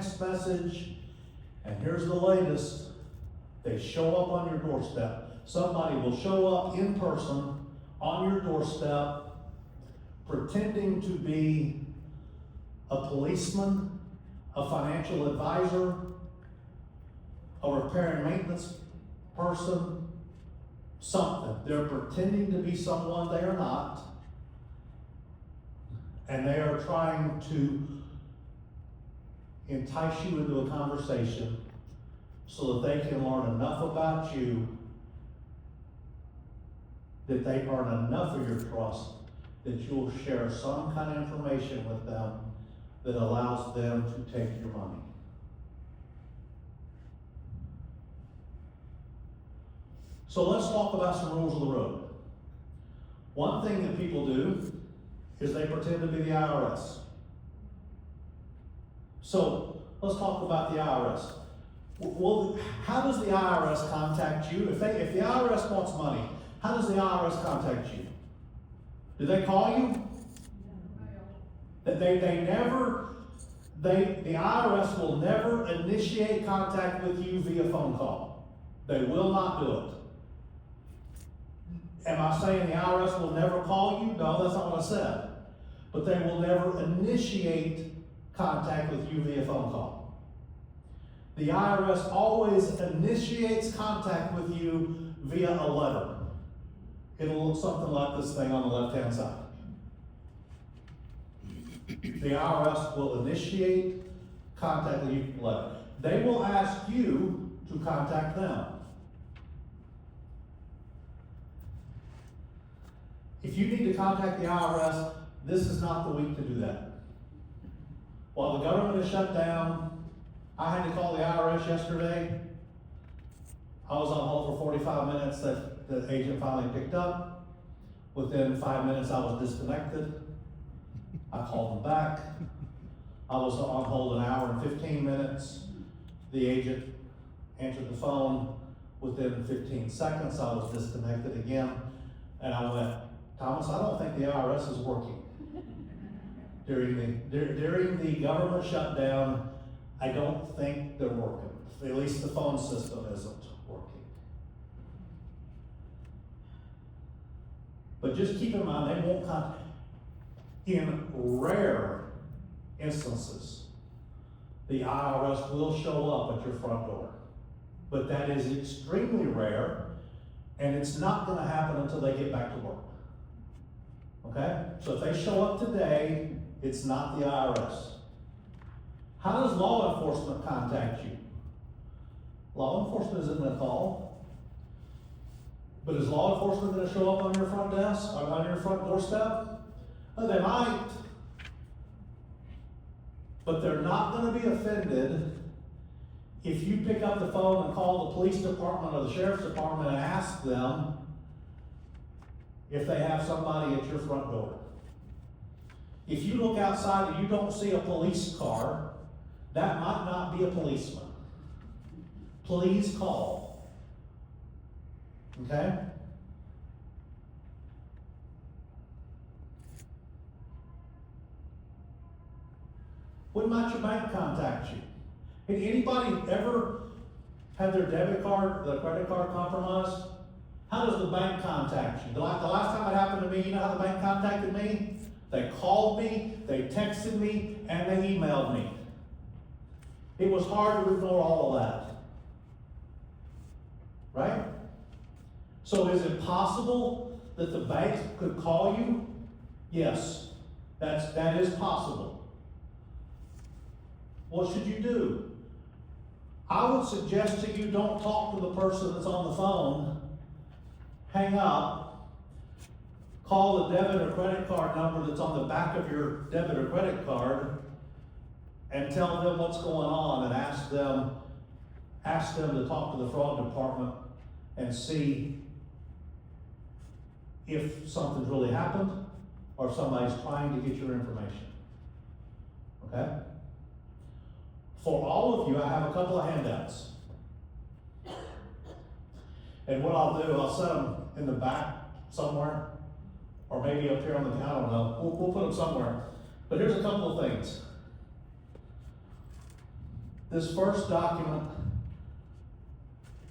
text message, and here's the latest, they show up on your doorstep. Somebody will show up in person on your doorstep pretending to be a policeman, a financial advisor, a repair and maintenance person, something. They're pretending to be someone they are not, and they are trying to entice you into a conversation so that they can learn enough about you, that they earn enough of your trust, that you'll share some kind of information with them that allows them to take your money. So let's talk about some rules of the road. One thing that people do is they pretend to be the IRS. So let's talk about the IRS. Well, how does the IRS contact you? If the IRS wants money, how does the IRS contact you? Do they call you? The IRS will never initiate contact with you via phone call. They will not do it. Am I saying the IRS will never call you? No, that's not what I said. But they will never initiate contact with you via phone call. The IRS always initiates contact with you via a letter. It'll look something like this thing on the left-hand side. The IRS will initiate contact with you via letter. They will ask you to contact them. If you need to contact the IRS, this is not the week to do that. While the government is shut down, I had to call the IRS yesterday. I was on hold for 45 minutes. That the agent finally picked up. Within 5 minutes, I was disconnected. I called them back. I was on hold an hour and 15 minutes. The agent answered the phone. Within 15 seconds, I was disconnected again. And I went, Thomas, I don't think the IRS is working. During the government shutdown, I don't think they're working. At least the phone system isn't working. But just keep in mind, they won't contact. In rare instances, the IRS will show up at your front door. But that is extremely rare, and it's not going to happen until they get back to work. Okay? So if they show up today, it's not the IRS. How does law enforcement contact you? Law enforcement isn't going to call. But is law enforcement going to show up on your front desk, or on your front doorstep? Oh, they might. But they're not going to be offended if you pick up the phone and call the police department or the sheriff's department and ask them if they have somebody at your front door. If you look outside and you don't see a police car, that might not be a policeman. Please call. Okay? When might your bank contact you? Did anybody ever have their debit card, the credit card compromised? How does the bank contact you? The last time it happened to me, you know how the bank contacted me? They called me, they texted me, and they emailed me. It was hard to ignore all of that. Right? So is it possible that the bank could call you? Yes, that is possible. What should you do? I would suggest to you, don't talk to the person that's on the phone. Hang up. Call the debit or credit card number that's on the back of your debit or credit card and tell them what's going on, and ask them to talk to the fraud department and see if something's really happened or if somebody's trying to get your information. Okay? For all of you, I have a couple of handouts. And what I'll do, I'll set them in the back somewhere, or maybe up here on the, I don't know, we'll put them somewhere. But here's a couple of things. This first document,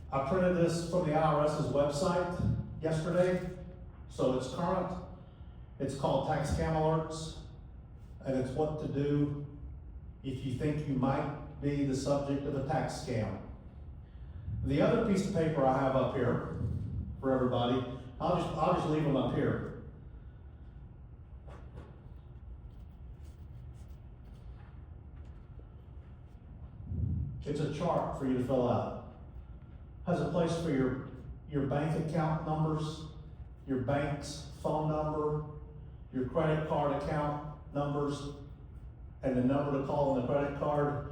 I printed this from the IRS's website yesterday, so it's current. It's called Tax Scam Alerts, and it's what to do if you think you might be the subject of a tax scam. The other piece of paper I have up here for everybody, I'll just leave them up here. It's a chart for you to fill out. Has a place for your bank account numbers, your bank's phone number, your credit card account numbers, and the number to call on the credit card.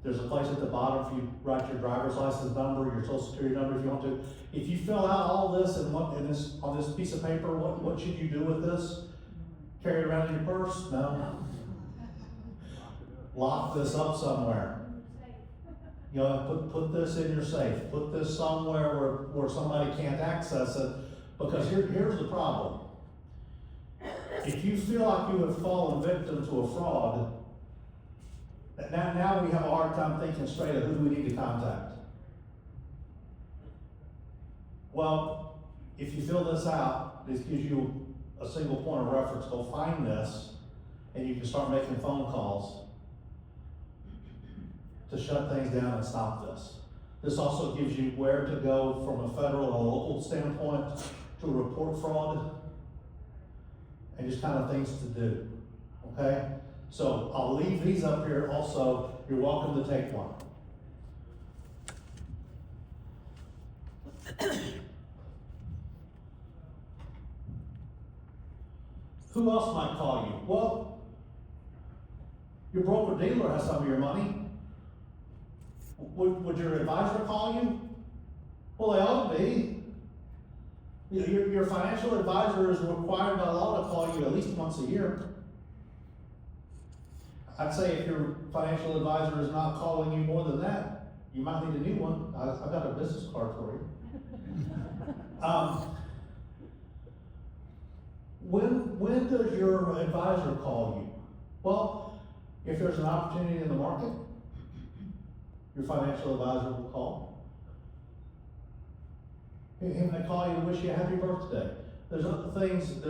There's a place at the bottom for you to write your driver's license number, your social security number if you want to. If you fill out all this on this piece of paper, what should you do with this? Carry it around in your purse? No. Lock this up somewhere. You know, put this in your safe. Put this somewhere where somebody can't access it. Because here's the problem. If you feel like you have fallen victim to a fraud, now we have a hard time thinking straight of who do we need to contact. Well, if you fill this out, this gives you a single point of reference. Go find this, and you can start making phone calls to shut things down and stop this. This also gives you where to go from a federal or local standpoint to report fraud and just kind of things to do, okay? So I'll leave these up here also. You're welcome to take one. Who else might call you? Well, your broker dealer has some of your money. Would your advisor call you? Well, they ought to be. Your financial advisor is required by law to call you at least once a year. I'd say if your financial advisor is not calling you more than that, you might need a new one. I've got a business card for you. When does your advisor call you? Well, if there's an opportunity in the market, your financial advisor will call. He may call you to wish you a happy birthday. There's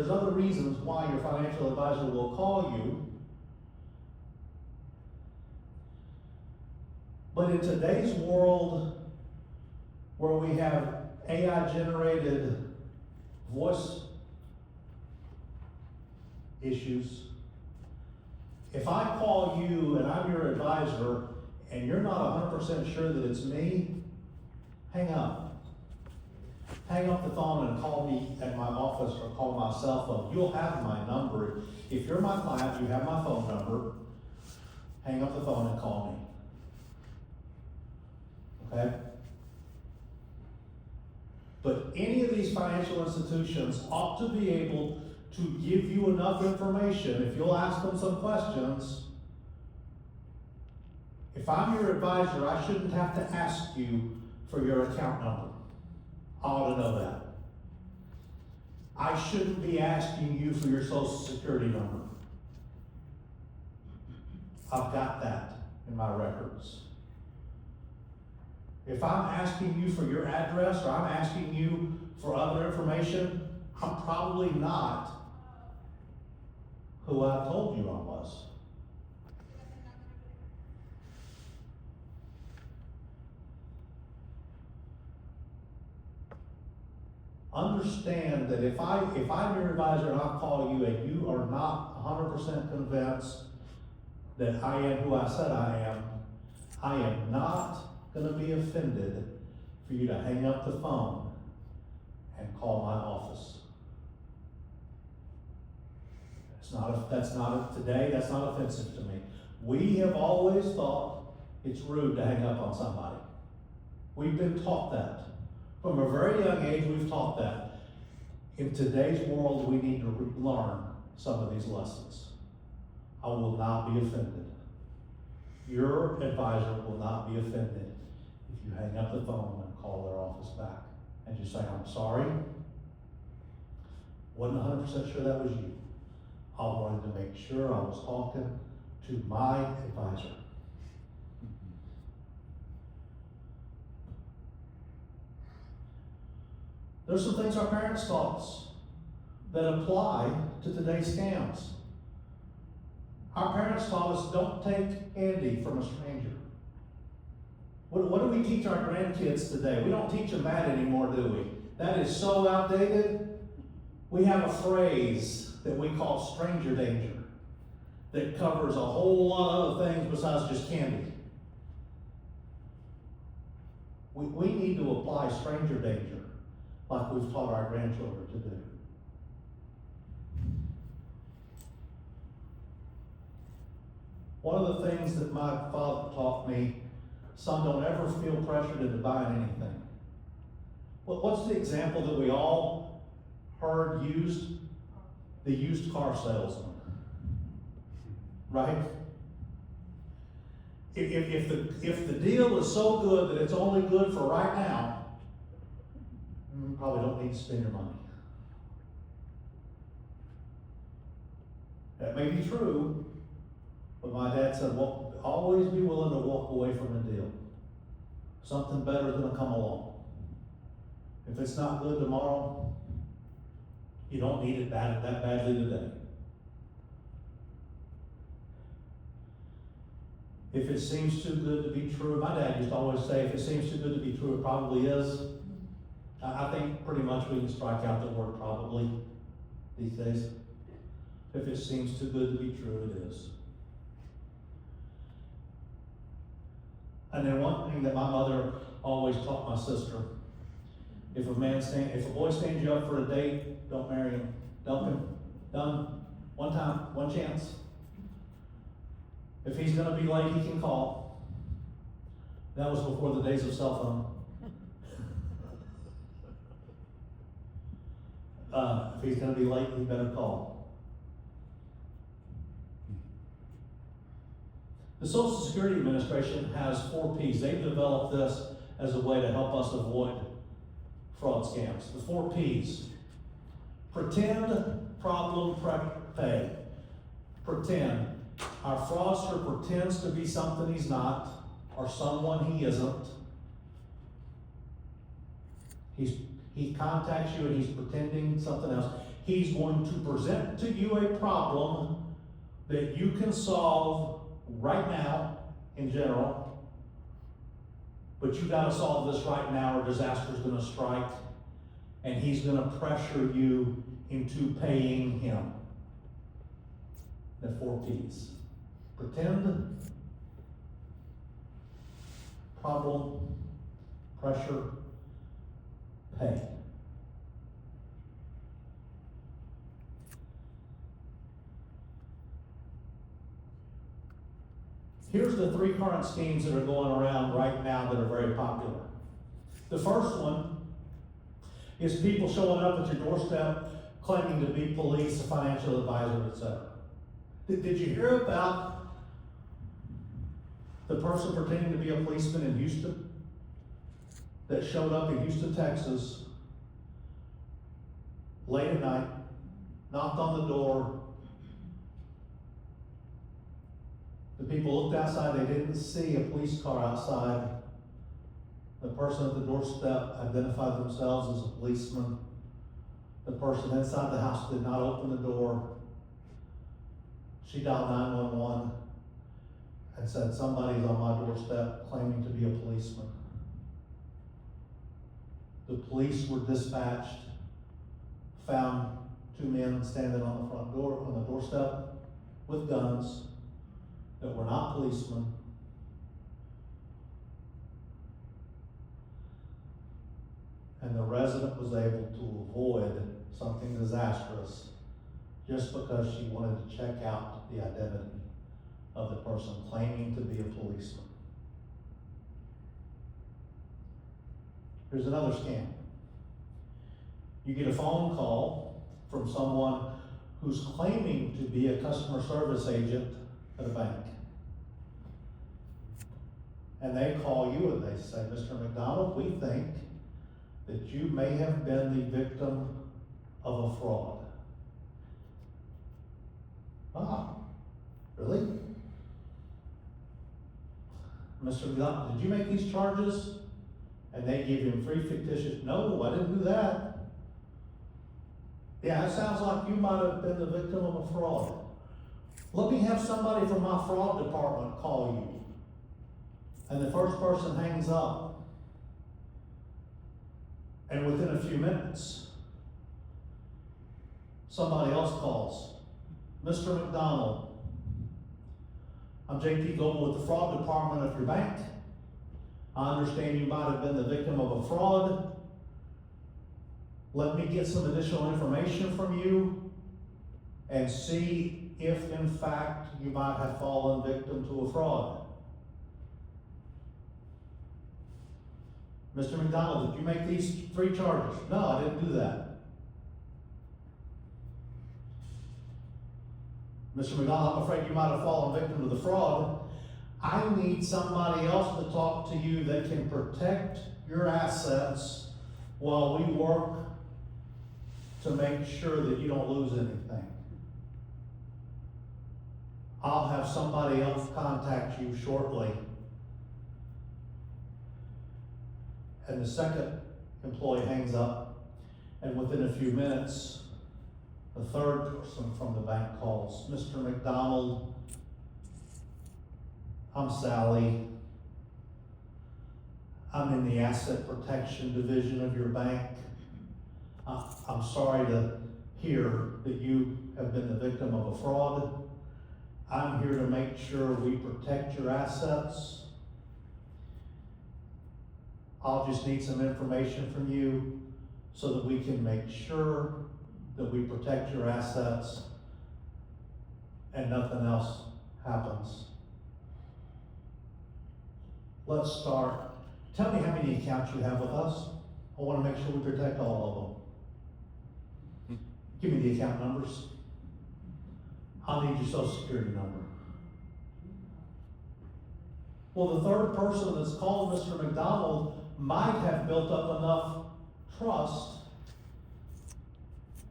other reasons why your financial advisor will call you. But in today's world, where we have AI-generated voice issues, if I call you and I'm your advisor and you're not 100% sure that it's me, hang up. Hang up the phone and call me at my office or call my cell phone. You'll have my number. If you're my client, you have my phone number. Hang up the phone and call me. Okay? But any of these financial institutions ought to be able to give you enough information. If you'll ask them some questions, if I'm your advisor, I shouldn't have to ask you for your account number. I ought to know that. I shouldn't be asking you for your social security number. I've got that in my records. If I'm asking you for your address or I'm asking you for other information, I'm probably not who I told you I was. Understand that if I'm your advisor and I call you and you are not 100% convinced that I am who I said I am not going to be offended for you to hang up the phone and call my office. That's not offensive to me. We have always thought it's rude to hang up on somebody. We've been taught that. From a very young age, we've taught that. In today's world, we need to learn some of these lessons. I will not be offended. Your advisor will not be offended if you hang up the phone and call their office back and just say, I'm sorry, wasn't 100% sure that was you. I wanted to make sure I was talking to my advisor. There's some things our parents taught us that apply to today's scams. Our parents taught us don't take candy from a stranger. What do we teach our grandkids today? We don't teach them that anymore, do we? That is so outdated. We have a phrase that we call stranger danger that covers a whole lot of other things besides just candy. We need to apply stranger danger like we've taught our grandchildren to do. One of the things that my father taught me, son, don't ever feel pressured into buying anything. What's the example that we all heard used? The used car salesman. Right? If the deal is so good that it's only good for right now, you probably don't need to spend your money. That may be true, but my dad said, well, always be willing to walk away from a deal. Something better is going to come along. If it's not good tomorrow, you don't need it that badly today. If it seems too good to be true, my dad used to always say, if it seems too good to be true, it probably is. I think pretty much we can strike out the word probably these days. If it seems too good to be true, it is. And then one thing that my mother always taught my sister, if a boy stands you up for a date, don't marry him. Dump him. Done. One time, one chance. If he's going to be late, he can call. That was before the days of cell phone. If he's going to be late, he better call. The Social Security Administration has 4 Ps. They've developed this as a way to help us avoid fraud scams. The 4 Ps. Pretend, problem, pay. Pretend. Our fraudster pretends to be something he's not, or someone he isn't. He contacts you and he's pretending something else. He's going to present to you a problem that you can solve right now in general, but you've got to solve this right now or disaster's going to strike, and he's going to pressure you into paying him. The 4 Ps. Pretend, problem, pressure, pay. Here's the 3 current schemes that are going around right now that are very popular. The first one is people showing up at your doorstep claiming to be police, a financial advisor, etc. Did you hear about the person pretending to be a policeman in Houston that showed up in Houston, Texas, late at night, knocked on the door? The people looked outside, they didn't see a police car outside. The person at the doorstep identified themselves as a policeman. The person inside the house did not open the door. She dialed 911 and said, somebody's on my doorstep claiming to be a policeman. The police were dispatched, found 2 men standing on the front door, on the doorstep with guns that were not policemen. And the resident was able to avoid something disastrous just because she wanted to check out the identity of the person claiming to be a policeman. Here's another scam. You get a phone call from someone who's claiming to be a customer service agent at a bank. And they call you and they say, Mr. McDonald, we think that you may have been the victim of a fraud. Ah, really? Mr. McDonald, did you make these charges? And they give him 3 fictitious, no, I didn't do that. Yeah, it sounds like you might have been the victim of a fraud. Let me have somebody from my fraud department call you. And the first person hangs up. And within a few minutes, somebody else calls. Mr. McDonald, I'm J.P. Goble with the fraud department of your bank. I understand you might have been the victim of a fraud. Let me get some additional information from you and see if in fact you might have fallen victim to a fraud. Mr. McDonald, did you make these 3 charges? No, I didn't do that. Mr. McDonald, I'm afraid you might have fallen victim to the fraud. I need somebody else to talk to you that can protect your assets while we work to make sure that you don't lose anything. I'll have somebody else contact you shortly. And the second employee hangs up, and within a few minutes, the third person from the bank calls. Mr. McDonald, I'm Sally. I'm in the asset protection division of your bank. I'm sorry to hear that you have been the victim of a fraud. I'm here to make sure we protect your assets. I'll just need some information from you so that we can make sure that we protect your assets and nothing else happens. Let's start. Tell me how many accounts you have with us. I want to make sure we protect all of them. Give me the account numbers. I'll need your social security number. Well, the third person that's called Mr. McDonald might have built up enough trust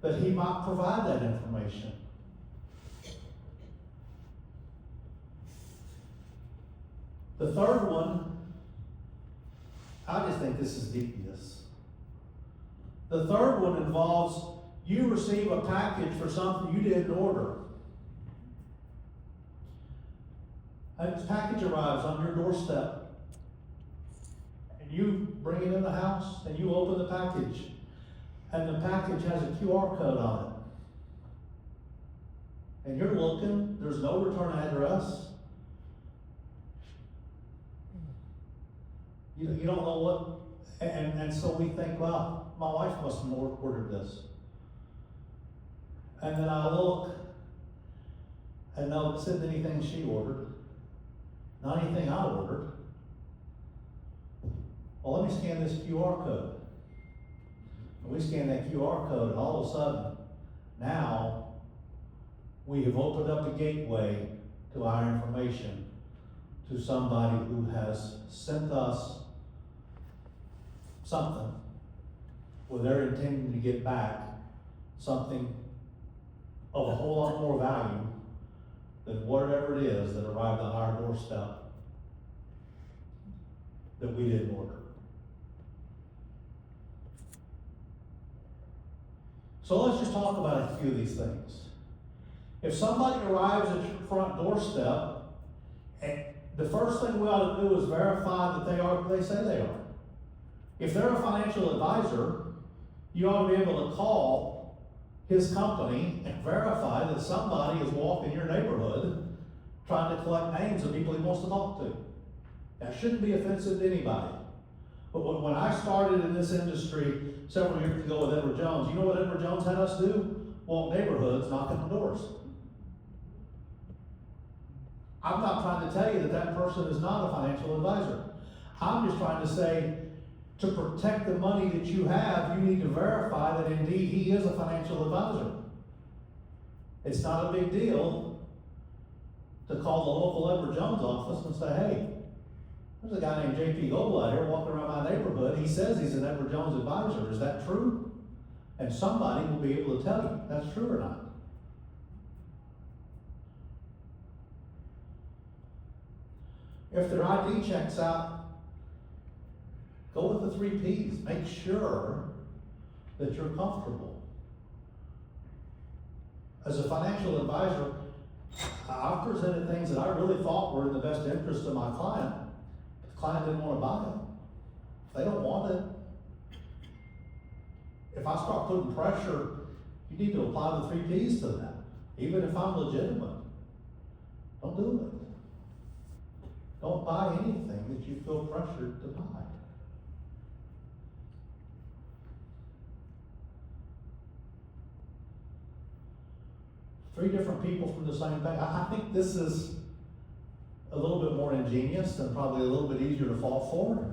that he might provide that information. The third one, I just think this is devious. The third one involves you receive a package for something you didn't order. And this package arrives on your doorstep. And you bring it in the house and you open the package. And the package has a QR code on it. And you're looking, there's no return address. You don't know what, and so we think, well, my wife must have ordered this. And then I look, and no, it said anything she ordered, not anything I ordered. Well, let me scan this QR code. And we scan that QR code, and all of a sudden, now we have opened up a gateway to our information to somebody who has sent us something where they're intending to get back something of a whole lot more value than whatever it is that arrived on our doorstep that we didn't order. So let's just talk about a few of these things. If somebody arrives at your front doorstep, and the first thing we ought to do is verify that they are who they say they are. If they're a financial advisor, you ought to be able to call his company and verify that somebody is walking your neighborhood trying to collect names of people he wants to talk to. That shouldn't be offensive to anybody. But when I started in this industry several years ago with Edward Jones, you know what Edward Jones had us do? Walk neighborhoods, knocking on doors. I'm not trying to tell you that that person is not a financial advisor. I'm just trying to say, to protect the money that you have, you need to verify that indeed he is a financial advisor. It's not a big deal to call the local Edward Jones office and say, hey, there's a guy named J.P. Goble out here walking around my neighborhood. He says he's an Edward Jones advisor. Is that true? And somebody will be able to tell you if that's true or not. If their ID checks out, go with the 3 Ps. Make sure that you're comfortable. As a financial advisor, I've presented things that I really thought were in the best interest of my client. The client didn't want to buy it. They don't want it. If I start putting pressure, you need to apply the 3 Ps to that, even if I'm legitimate. Don't do it. Don't buy anything that you feel pressured to buy. Three different people from the same thing. I think this is a little bit more ingenious and probably a little bit easier to fall for.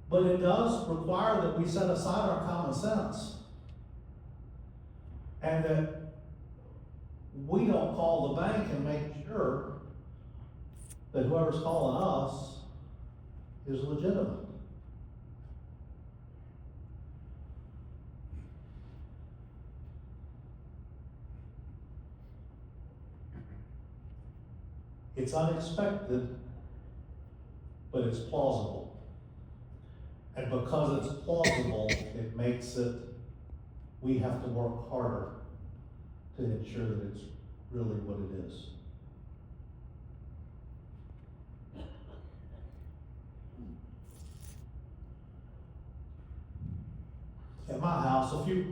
But it does require that we set aside our common sense and that we don't call the bank and make sure that whoever's calling us is legitimate. It's unexpected, but it's plausible. And because it's plausible, it makes it, we have to work harder to ensure that it's really what it is. At my house, a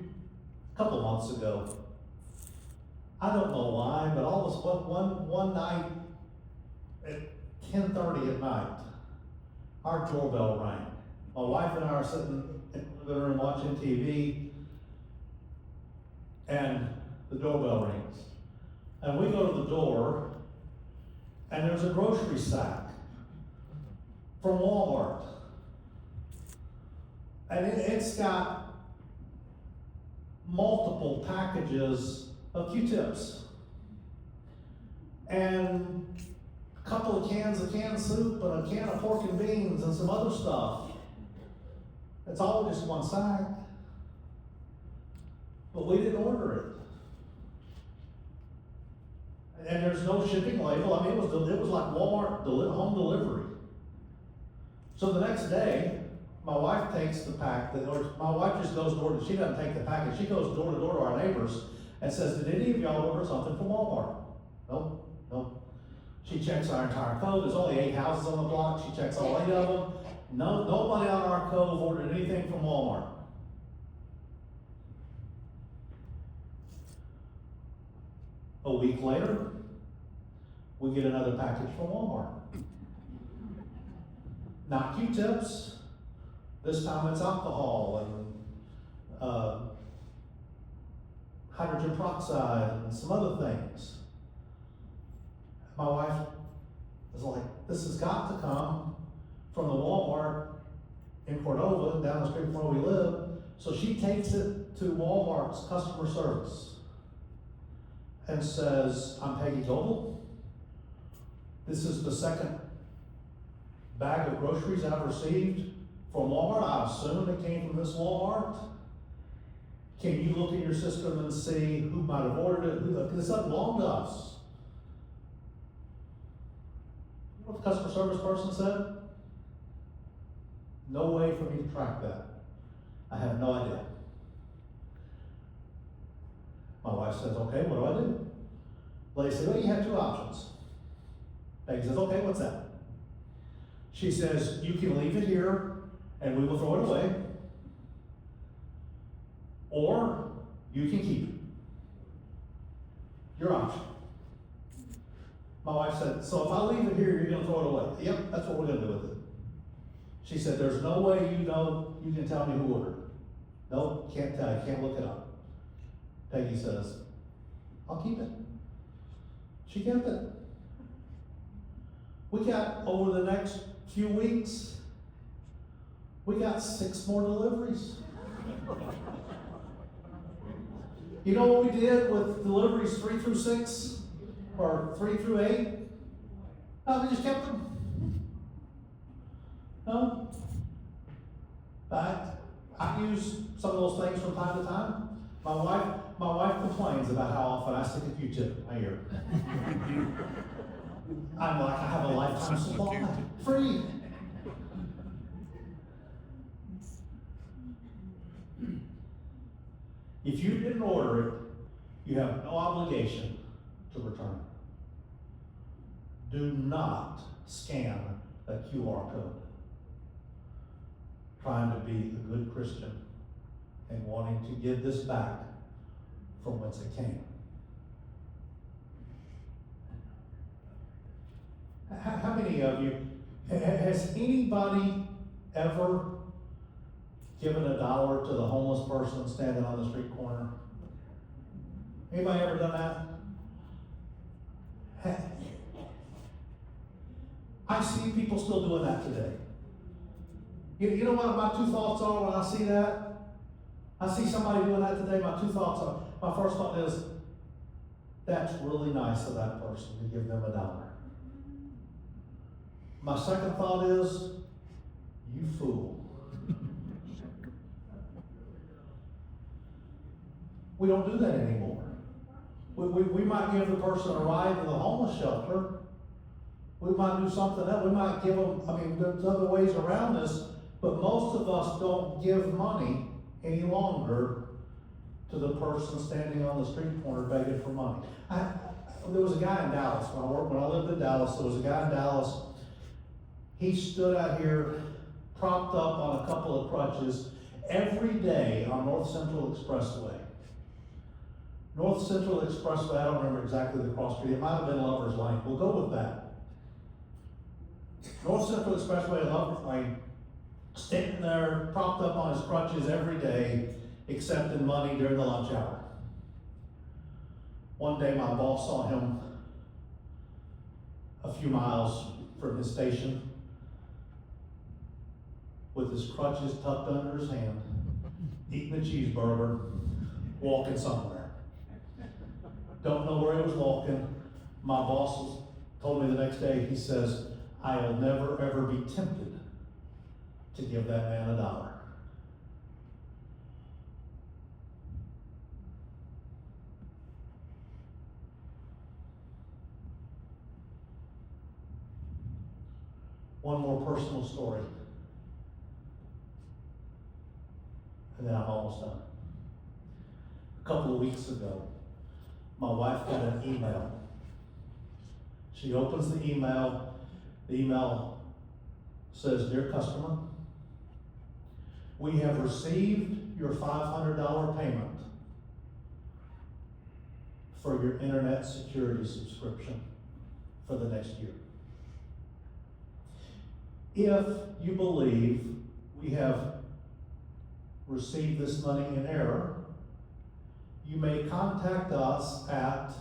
couple months ago, I don't know why, but all of a sudden, one night at 10:30 at night, our doorbell rang. My wife and I are sitting in the living room watching TV, and the doorbell rings. And we go to the door, and there's a grocery sack from Walmart. And it's got multiple packages of Q-tips. And a couple of cans of canned soup and a can of pork and beans and some other stuff. It's all just one sack. But we didn't order it. And there's no shipping label. I mean, it was like Walmart home delivery. So the next day, my wife takes the or my wife just goes door to, she doesn't take the package, she goes door to door to our neighbors and says, did any of y'all order something from Walmart? Nope. She checks our entire code. There's only 8 houses on the block. She checks all 8 of them. Nobody on our code ordered anything from Walmart. A week later, we get another package from Walmart. Not Q-tips. This time it's alcohol and hydrogen peroxide and some other things. My wife is like, this has got to come from the Walmart in Cordova, down the street from where we live. So she takes it to Walmart's customer service and says, I'm Peggy Goble. This is the second bag of groceries I've received from Walmart. I assume it came from this Walmart. Can you look in your system and see who might have ordered it? This doesn't belong to us. You know what the customer service person said? No way for me to track that. I have no idea. My wife says, okay, what do I do? Lady says, well, you have 2 options. Peggy says, okay, what's that? She says, you can leave it here and we will throw it away, or you can keep it. Your option. My wife said, so if I leave it here, you're going to throw it away? Yep, that's what we're going to do with it. She said, there's no way you can tell me who ordered it. Nope, can't tell you, can't look it up. Peggy says, I'll keep it. She kept it. We got, over the next few weeks, we got 6 more deliveries. You know what we did with deliveries 3 through 6? Or 3 through 8? No, we just kept them. No? I use some of those things from time to time. My wife complains about how often I stick a Q-tip in my ear. I'm like, I have a lifetime supply. Free. If you didn't order it, you have no obligation to return it. Do not scan a QR code. Trying to be a good Christian and wanting to give this back from whence it came. How many of you, has anybody ever given $1 to the homeless person standing on the street corner? Anybody ever done that? I see people still doing that today. You know what my two thoughts are when I see that? I see somebody doing that today, my two thoughts are, my first thought is, that's really nice of that person to give them $1. My second thought is, you fool. We don't do that anymore. We might give the person a ride to the homeless shelter. We might do something else. We might give them, there's other ways around this, but most of us don't give money any longer to the person standing on the street corner begging for money. There was a guy in Dallas, when I lived in Dallas, there was a guy in Dallas. He stood out here propped up on a couple of crutches every day on North Central Expressway. North Central Expressway, I don't remember exactly the cross street, it might have been Lover's Lane. We'll go with that. North Central Expressway and Lover's Lane, standing there propped up on his crutches every day, accepting money during the lunch hour. One day my boss saw him a few miles from his station with his crutches tucked under his hand, eating a cheeseburger, walking somewhere. Don't know where he was walking. My boss told me the next day, he says, I'll never ever be tempted to give that man $1. One more personal story, and then I'm almost done. A couple of weeks ago, my wife got an email. She opens the email. The email says, Dear customer, we have received your $500 payment for your internet security subscription for the next year. If you believe we have received this money in error, you may contact us at,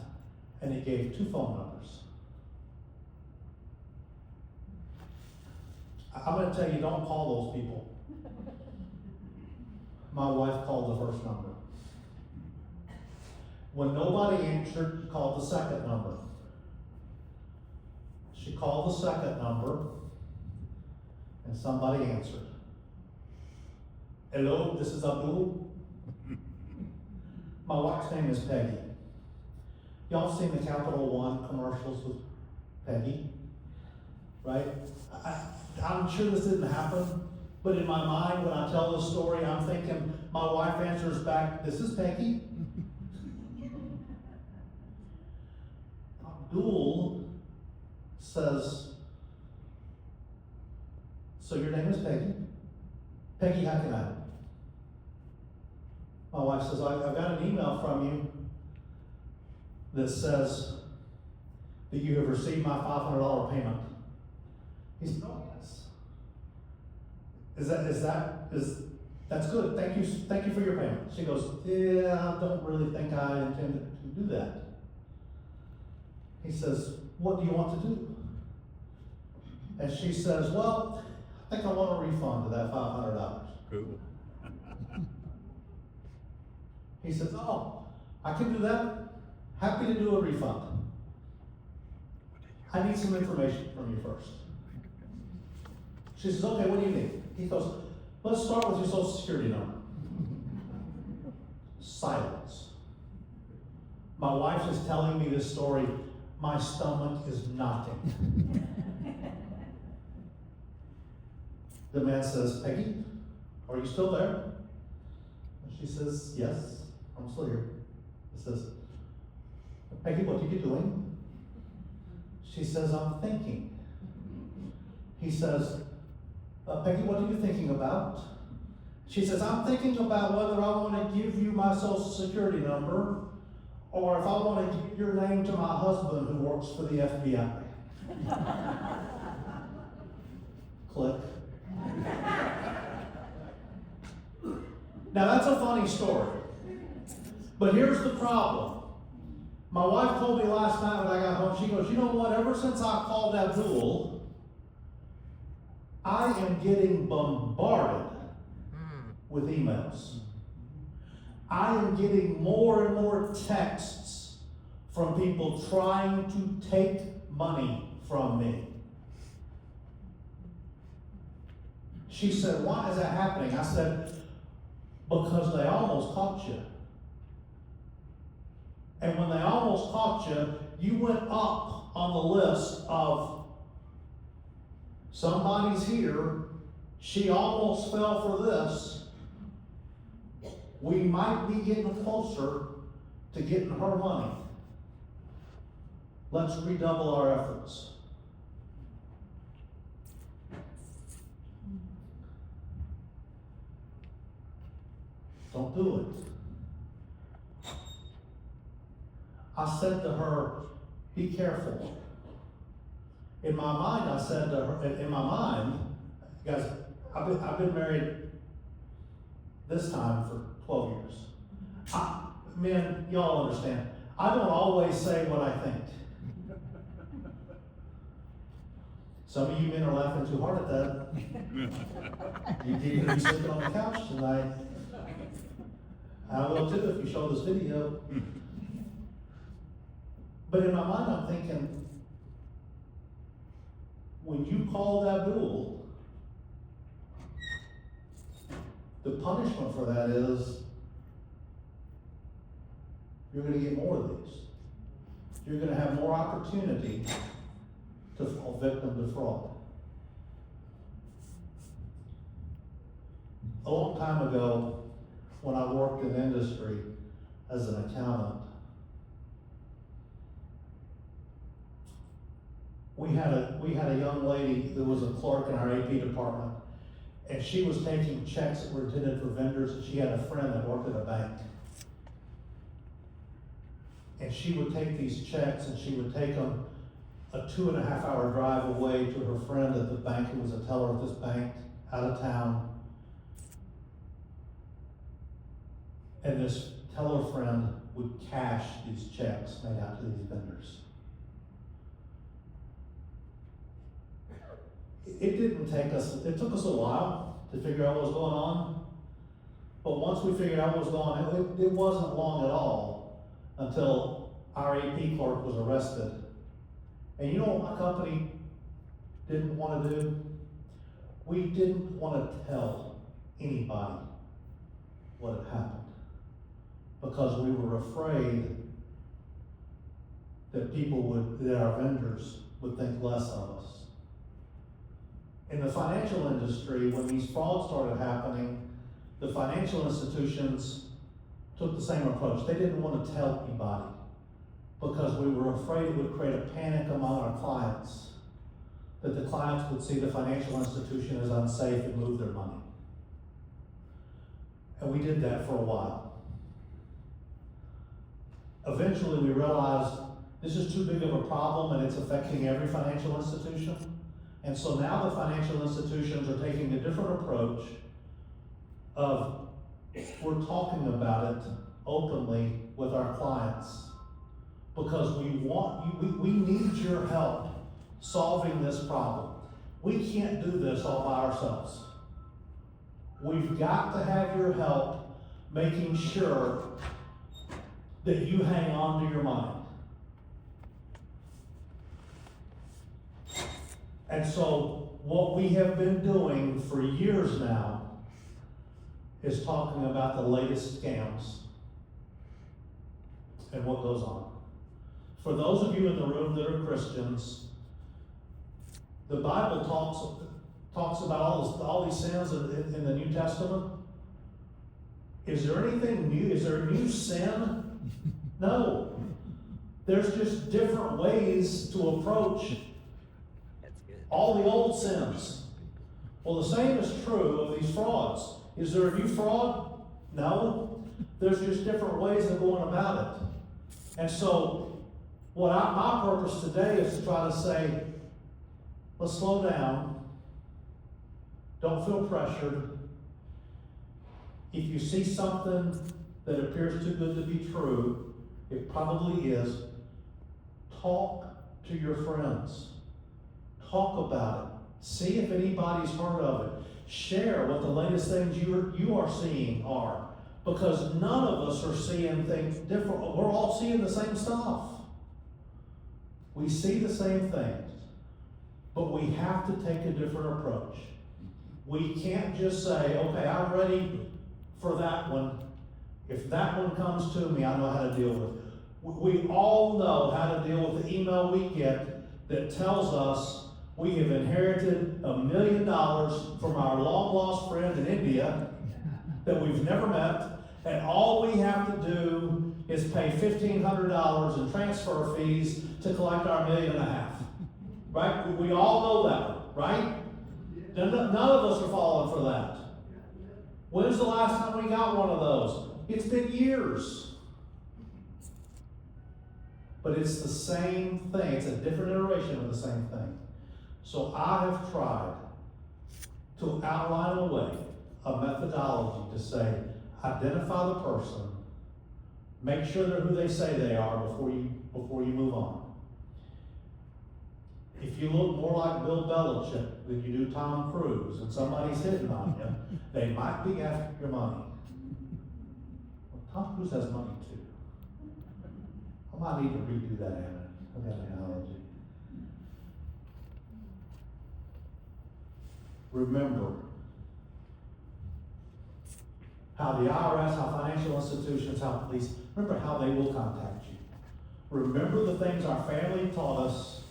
and it gave 2 phone numbers. I'm going to tell you, don't call those people. My wife called the first number. When nobody answered, she called the second number. She called the second number, and somebody answered. Hello, this is Abdul. My wife's name is Peggy. Y'all seen the Capital One commercials with Peggy, right? I'm sure this didn't happen, but in my mind, when I tell this story, I'm thinking, my wife answers back, this is Peggy. Abdul says, so your name is Peggy? Peggy, how can I help? My wife says, I've got an email from you that says that you have received my $500 payment. He said, oh yes. That's good. Thank you for your payment. She goes, yeah, I don't really think I intended to do that. He says, what do you want to do? And she says, well, I think I want a refund of that $500. Cool. He says, oh, I can do that. Happy to do a refund. I need some information from you first. She says, okay, what do you need? He goes, let's start with your social security number. Silence. My wife is telling me this story. My stomach is knotting. The man says, Peggy, are you still there? And she says, yes, I'm still here. He says, Peggy, what are you doing? She says, I'm thinking. He says, Peggy, what are you thinking about? She says, I'm thinking about whether I want to give you my social security number or if I want to give your name to my husband who works for the FBI. Click. Now that's a funny story. But here's the problem. My wife told me last night when I got home, she goes, you know what, ever since I called Abdul, I am getting bombarded with emails. I am getting more and more texts from people trying to take money from me. She said, why is that happening? I said, because they almost caught you. And when they almost caught you, you went up on the list of somebody's here, she almost fell for this. We might be getting closer to getting her money. Let's redouble our efforts. Don't do it. I said to her, be careful. In my mind, I said to her, guys, I've been married this time for 12 years. Men, y'all understand, I don't always say what I think. Some of you men are laughing too hard at that. You need to be sitting on the couch tonight. I will too if you show this video. But in my mind, I'm thinking, when you called Abdul, the punishment for that is you're going to get more of these. You're going to have more opportunity to fall victim to fraud. A long time ago, when I worked in industry as an accountant, we had a young lady who was a clerk in our AP department, and she was taking checks that were intended for vendors, and she had a friend that worked at a bank. And she would take these checks and she would take them a 2.5-hour drive away to her friend at the bank who was a teller at this bank out of town. And this teller friend would cash these checks made out to these vendors. It took us a while to figure out what was going on. But once we figured out what was going on, it wasn't long at all until our AP clerk was arrested. And you know what my company didn't want to do? We didn't want to tell anybody what had happened because we were afraid that our vendors would think less of us. In the financial industry, when these frauds started happening, the financial institutions took the same approach. They didn't want to tell anybody because we were afraid it would create a panic among our clients, that the clients would see the financial institution as unsafe and move their money. And we did that for a while. Eventually we realized this is too big of a problem and it's affecting every financial institution. And so now the financial institutions are taking a different approach of we're talking about it openly with our clients because we need your help solving this problem. We can't do this all by ourselves. We've got to have your help making sure that you hang on to your money. And so what we have been doing for years now is talking about the latest scams and what goes on. For those of you in the room that are Christians, the Bible talks about all these sins in the New Testament. Is there anything new? Is there a new sin? No. There's just different ways to approach all the old sins. Well, the same is true of these frauds. Is there a new fraud? No. There's just different ways of going about it. And so, my purpose today is to try to say, let's slow down. Don't feel pressured. If you see something that appears too good to be true, it probably is. Talk to your friends. Talk about it. See if anybody's heard of it. Share what the latest things you are seeing are. Because none of us are seeing things different. We're all seeing the same stuff. We see the same things. But we have to take a different approach. We can't just say, okay, I'm ready for that one. If that one comes to me, I know how to deal with it. We all know how to deal with the email we get that tells us we have inherited $1 million from our long-lost friend in India that we've never met, and all we have to do is pay $1,500 in transfer fees to collect our $1.5 million. Right? We all know that, right? None of us are falling for that. When's the last time we got one of those? It's been years. But it's the same thing. It's a different iteration of the same thing. So I have tried to outline a way, a methodology to say, identify the person, make sure they're who they say they are before you move on. If you look more like Bill Belichick than you do Tom Cruise and somebody's hitting on you, they might be after your money. Well, Tom Cruise has money too. I might need to redo that analogy. Remember how the IRS, how financial institutions, how police, remember how they will contact you. Remember the things our family taught us.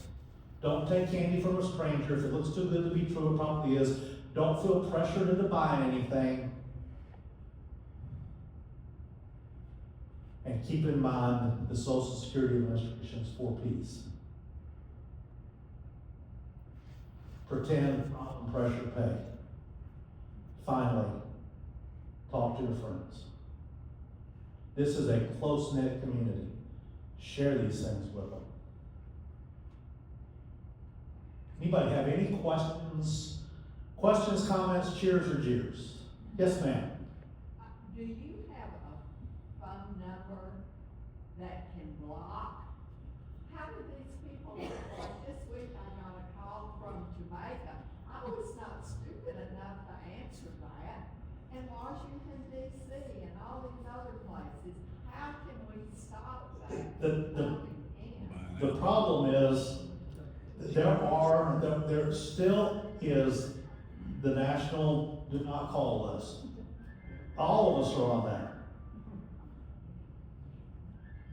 Don't take candy from a stranger. If it looks too good to be true, it probably is. Don't feel pressured into buying anything. And keep in mind the Social Security Administration's 4 Ps. Pretend, problem, pressure, pay. Finally, talk to your friends. This is a close-knit community. Share these things with them. Anybody have any questions? Questions, comments, cheers, or jeers? Yes, ma'am. Do you have a phone number that can block? How do these people, like this week I got a call from Jamaica. I was not stupid enough to answer that. And Washington DC and all these other places. How can we stop that? The problem is there still is the national do not call list. All of us are on there.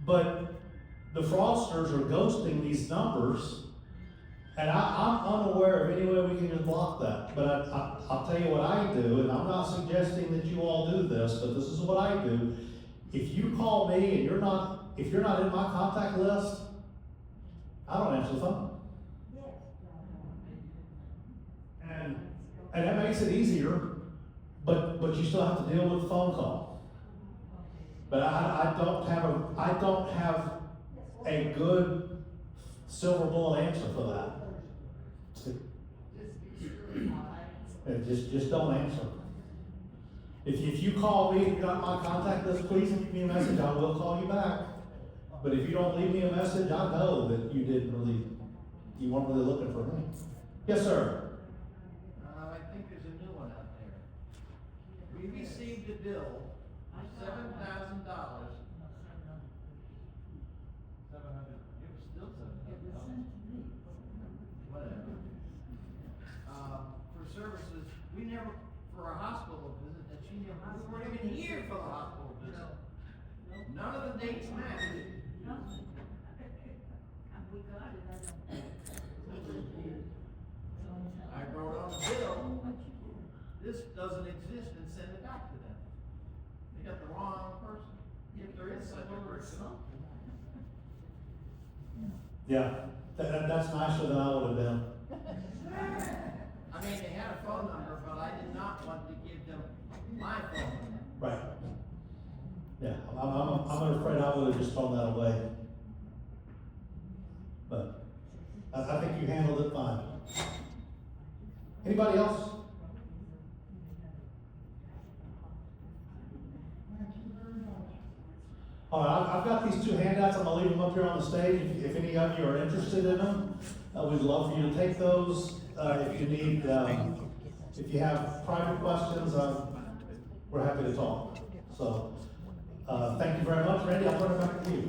But the fraudsters are ghosting these numbers, and I'm unaware of any way we can just block that. But I'll tell you what I do, and I'm not suggesting that you all do this, but this is what I do. If you call me and if you're not in my contact list, I don't answer the phone. And that makes it easier, but you still have to deal with the phone call. But I don't have a good silver bullet answer for that. Just don't answer. If you call me and you got my contact list, please leave me a message. I will call you back. But if you don't leave me a message, I know that you weren't really looking for me. Yes, sir. I think there's a new one out there. We received a bill for $7,000. 700. It was still $7,000. Whatever. For services, for a hospital visit that we weren't even here for the hospital visit. None of the dates matched. I wrote on the bill, this doesn't exist, and sent it back to them. They got personal. Yeah, that's nicer than I would have been. I mean, they had a phone number, but I did not want to give them my phone number. Right. Yeah, I'm afraid I would have just thrown that away. But I think you handled it fine. Anybody else? All right, I've got these 2 handouts. I'm gonna leave them up here on the stage. If any of you are interested in them, we'd love for you to take those. If you need, if you have private questions, we're happy to talk. So, thank you very much, Randy. I'll turn it back to you.